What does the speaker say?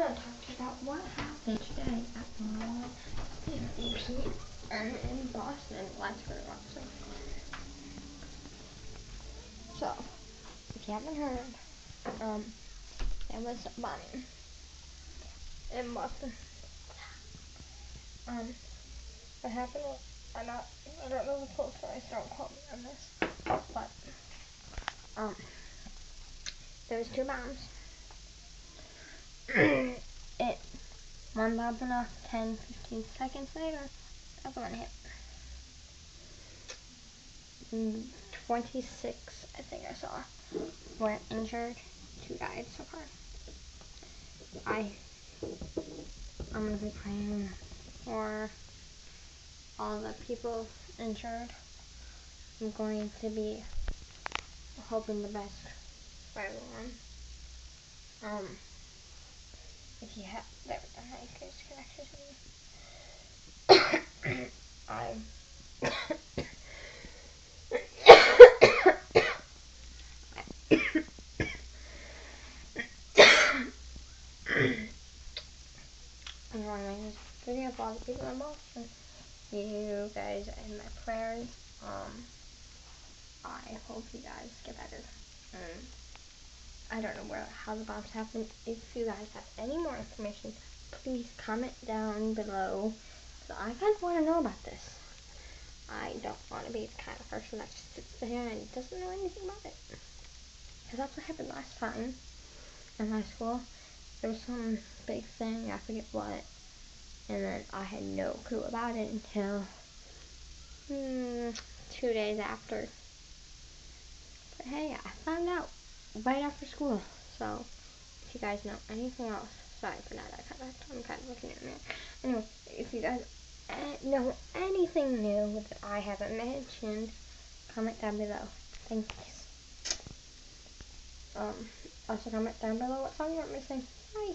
gonna talk to you about what happened today at 1:50 p.m. in Boston. Let's go to Boston. So, if you haven't heard, there was a bombing in Boston. What happened was, I don't know the full story, so don't quote me on this, but, there was 2 bombs. One bomb went off 10-15 seconds later, the other one hit. 26, I think I saw, were injured. 2 died so far. I'm going to be praying for all the people injured. I'm going to be hoping the best for everyone. If you have, there we go, nice connection. I'm want to make this video for all the people in Boston. You guys are in my prayers. I hope you guys get better. I don't know how the bombs happened. If you guys have any more information, please comment down below. So I kind of want to know about this. I don't want to be the kind of person that just sits there and doesn't know anything about it. Because that's what happened last time in high school. There was some big thing, I forget what, and then I had no clue about it until 2 days after. But hey, I found out right after school. So if you guys know anything else, sorry for that, I'm kind of looking at me. Anyway, if you guys know anything new that I haven't mentioned, comment down below. Thanks. Also comment down below what song you want me to sing. Bye.